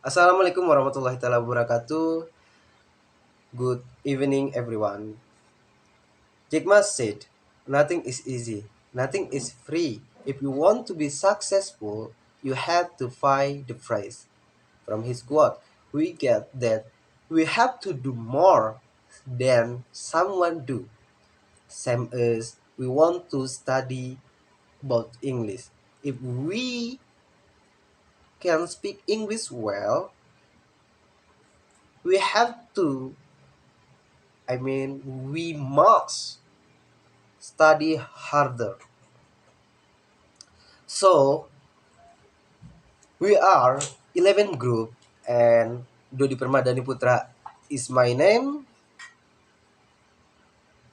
Assalamualaikum warahmatullahi wabarakatuh. Good evening, everyone. Jack Ma said, "Nothing is easy, nothing is free. If you want to be successful, you have to find the price." From his quote, we get that we have to do more than someone do. Same as we want to study about English. If we can speak English well, we have to, we must study harder. So we are 11 group and Dodi Permadani Putra is my name.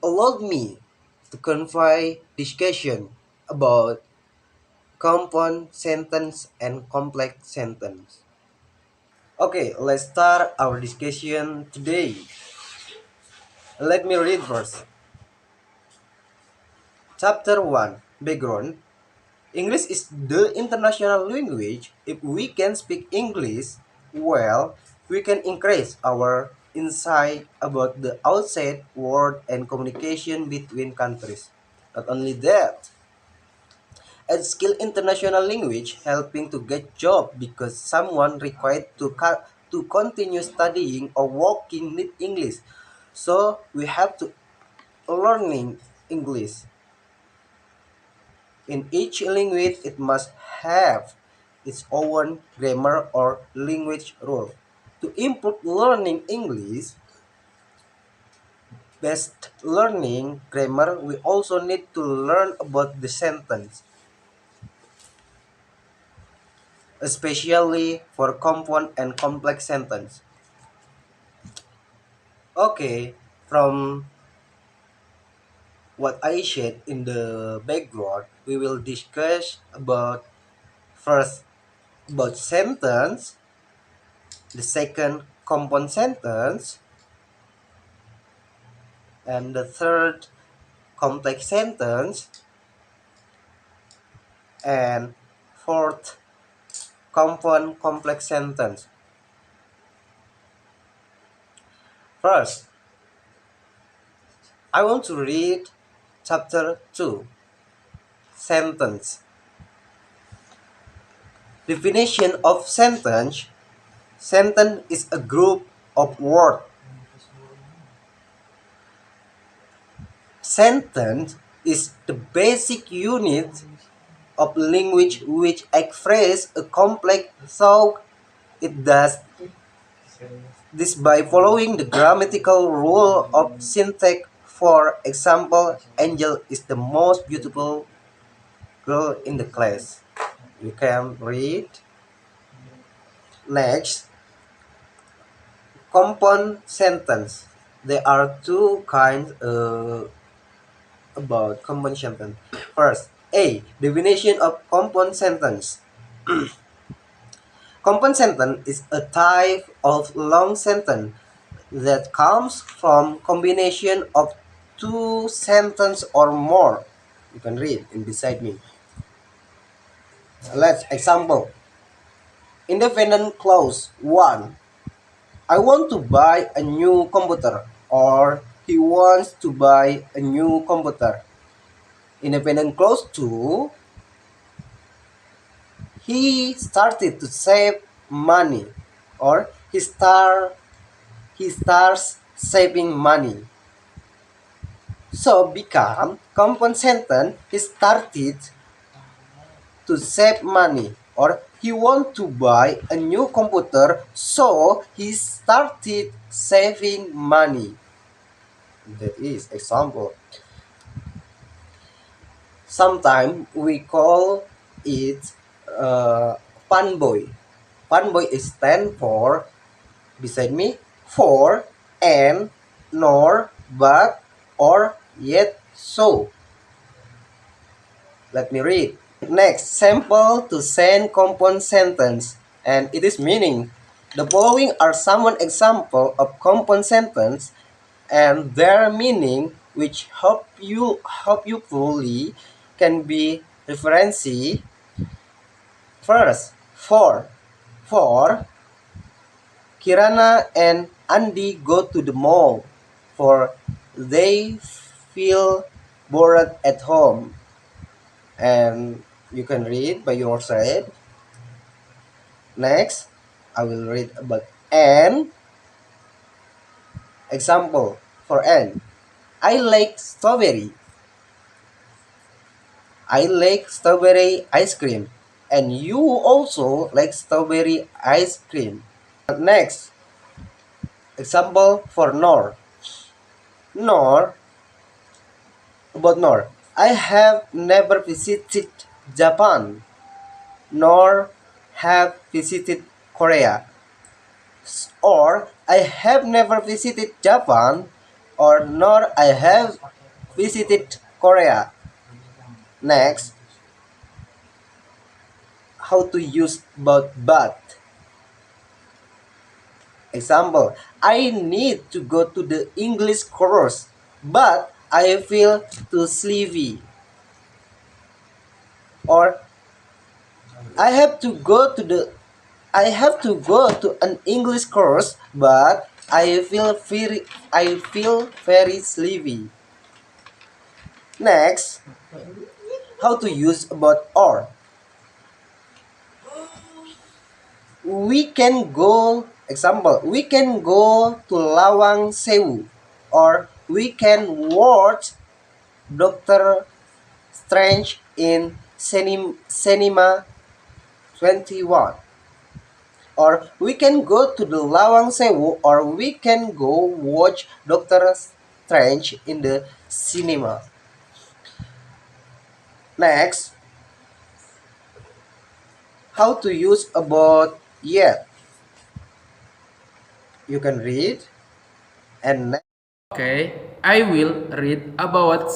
Allowed me to convey discussion about compound sentence and complex sentence. Okay, let's start our discussion today. Let me read first. Chapter 1, Background. English is the international language. If we can speak English well, we can increase our insight about the outside world and communication between countries. Not only that, a skilled international language helping to get job because someone required to continue studying or working with English. So we have to learning English. In each language, it must have its own grammar or language rule. To improve learning English, best learning grammar, we also need to learn about the sentence, especially for compound and complex sentence. Okay, from what I shared in the background, we will discuss about first about sentence, the second compound sentence, and the third complex sentence, and fourth compound complex sentence. First, I want to read chapter 2, sentence. Definition of sentence. Sentence is a group of words. Sentence is the basic unit of language which expresses a complex thought. It does this by following the grammatical rule of syntax. For example, Angel is the most beautiful girl in the class. You can read. Next, compound sentence. There are two kinds about compound sentence. First, A. Definition of compound sentence. Compound sentence is a type of long sentence that comes from combination of two sentences or more. You can read in beside me. Let's example. Independent clause 1. I want to buy a new computer, or he wants to buy a new computer. Independent clause 2. He started to save money, or he starts saving money. So become compound sentence. He started to save money, or he want to buy a new computer, so he started saving money. That is example. Sometimes we call it fun boy. Fun boy is stand for, beside me, for, and, nor, but, or, yet, so. Let me read. Next, sample to send compound sentence, and it is meaning. The following are some example of compound sentence and their meaning, which help you fully can be referency. First, for. Kirana and Andy go to the mall, for they feel bored at home. And you can read by yourself. Next, I will read about Anne. Example for Anne. I like strawberry. I like strawberry ice cream. And you also like strawberry ice cream. Next, example for Nor. Nor, about Nor. I have never visited Japan, nor have visited Korea. Or I have never visited Japan, or nor I have visited Korea. Next, how to use but. Example, I need to go to the English course, but I feel too sleepy. Or I have to go to an English course, but I feel very sleepy. Next, how to use about or. We can go, example, we can go to Lawang Sewu, or we can watch Doctor Strange in Cinema 21. Or we can go to the Lawang Sewu, or we can go watch Doctor Strange in the cinema. Next, how to use about yet. You can read. And next, Okay, I will read about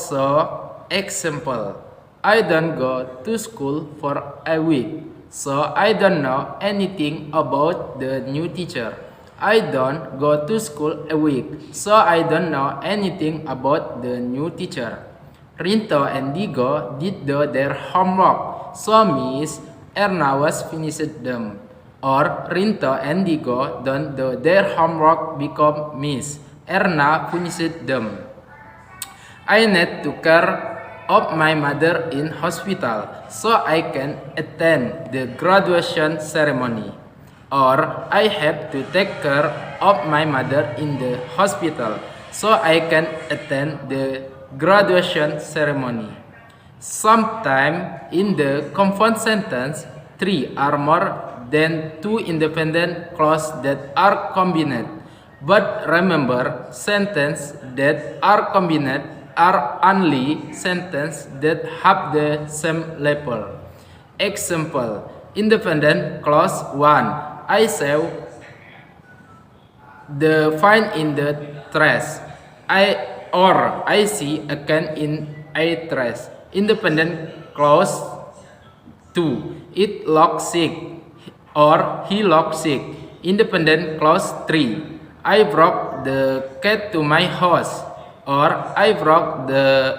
example. I don't go to school for a week, so I don't know anything about the new teacher. I don't go to school a week, so I don't know anything about the new teacher. Rinto and Digo did their homework, so Miss Erna was finished them. Or Rinto and Digo don't do their homework because Miss Erna finished them. I need to care of my mother in hospital so I can attend the graduation ceremony. Or I have to take care of my mother in the hospital so I can attend the graduation ceremony. Sometime in the compound sentence, three are more than two independent clauses that are combined. But remember, sentences that are combined are only sentences that have the same level. Example, independent clause 1. I saw the fine in the trash. I see a can in a trash. Independent clause 2. It looks sick or he looks sick. Independent clause 3. I brought the cat to my house or I brought the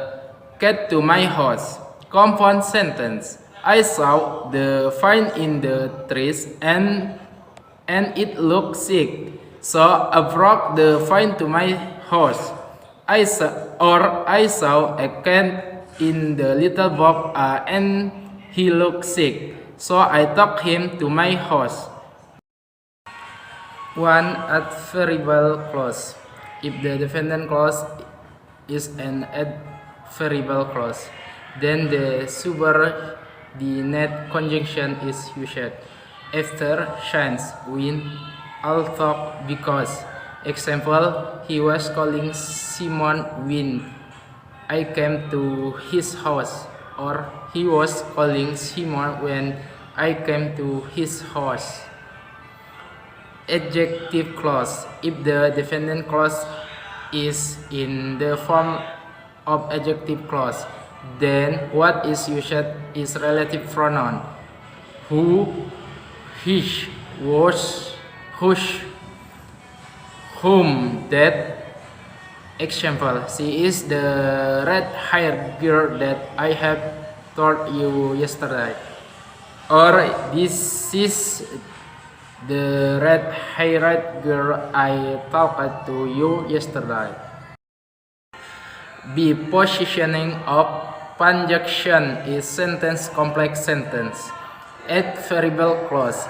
cat to my house. Compound sentence. I saw the fine in the trees and it looked sick. So I brought the fine to my house. I saw a cat in the little box and he looked sick. So I took him to my house. One adverbial clause. If the dependent clause is an adverbial clause, then the subordinate conjunction is used after chance, when, although, because. Example, he was calling Simon when I came to his house, or he was calling Simon when I came to his house. Adjective clause. If the dependent clause is in the form of adjective clause, then what is used is relative pronoun. Who, his, was, whose, whom, that. Example, she is the red-haired girl that I have told you yesterday. Or this is The red-haired girl I talked to you yesterday. B. Positioning of conjunction is sentence complex sentence. Adverbial clause.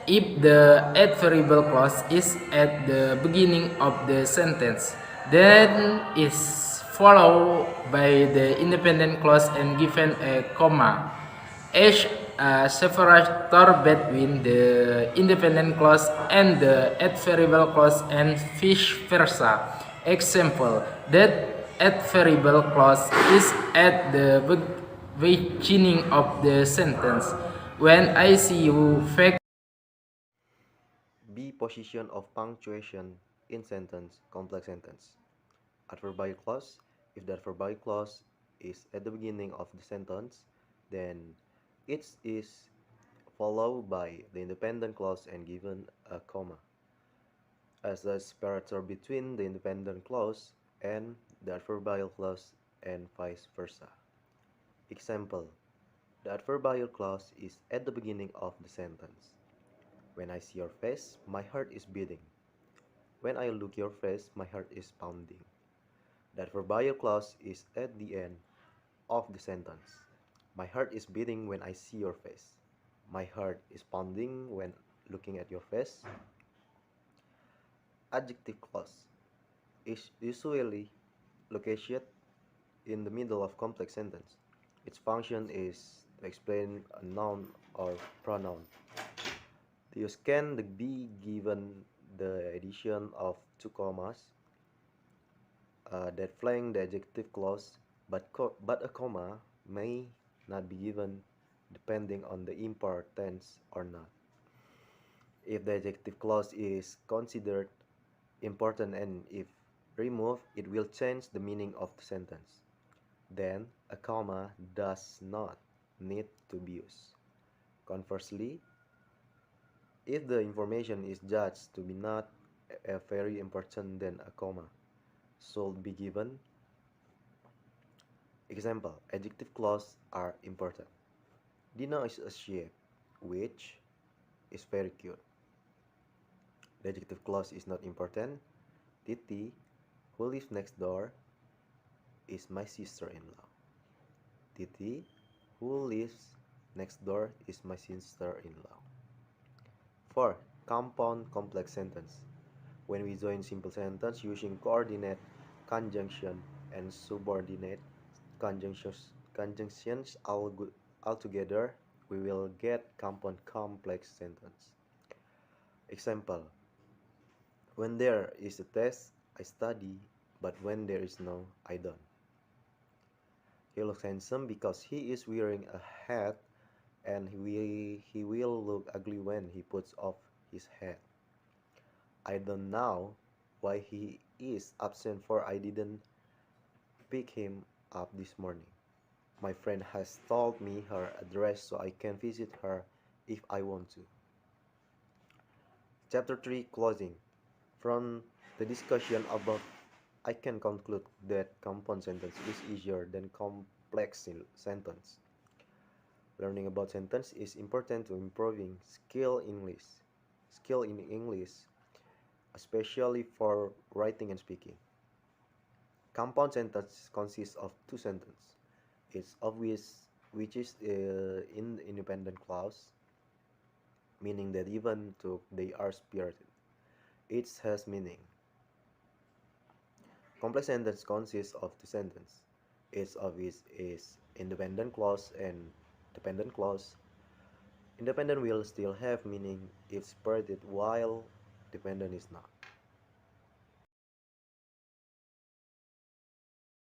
If the adverbial clause is at the beginning of the sentence, then is followed by the independent clause and given a comma. As a separator between the independent clause and the adverbial clause and vice versa. Example, that adverbial clause is at the beginning of the sentence. When I see you fake. B. Position of punctuation in sentence, complex sentence. Adverbial clause. If the adverbial clause is at the beginning of the sentence, then it is followed by the independent clause and given a comma as a separator between the independent clause and the adverbial clause and vice versa. Example: the adverbial clause is at the beginning of the sentence. When I see your face, my heart is beating. When I look your face, my heart is pounding. The adverbial clause is at the end of the sentence. My heart is beating when I see your face. My heart is pounding when looking at your face. Adjective clause is usually located in the middle of complex sentence. Its function is to explain a noun or pronoun. The use can be given the addition of two commas that flank the adjective clause, but a comma may not be given depending on the importance or not. If the adjective clause is considered important and if removed, it will change the meaning of the sentence. Then a comma does not need to be used. Conversely, if the information is judged to be not very important, then a comma should be given. Example: adjective clause are important. Dina is a sheep, which is very cute. The adjective clause is not important. Titi, who lives next door, is my sister-in-law. Titi, who lives next door, is my sister-in-law. 4. Compound complex sentence. When we join simple sentence using coordinate, conjunction, and subordinate conjunctions all together, we will get compound complex sentence. Example: when there is a test, I study, but when there is no, I don't. He looks handsome because he is wearing a hat, and he will look ugly when he puts off his hat. I don't know why he is absent, for I didn't pick him up this morning. My friend has told me her address so I can visit her if I want to. Chapter 3 Closing. From the discussion above, I can conclude that compound sentence is easier than complex sentence. Learning about sentence is important to improving skill in English, especially for writing and speaking. Compound sentence consists of two sentences. It's obvious which is in independent clause, meaning that even though they are separated, it has meaning. Complex sentence consists of two sentences. Each of which is independent clause and dependent clause. Independent will still have meaning if separated while dependent is not.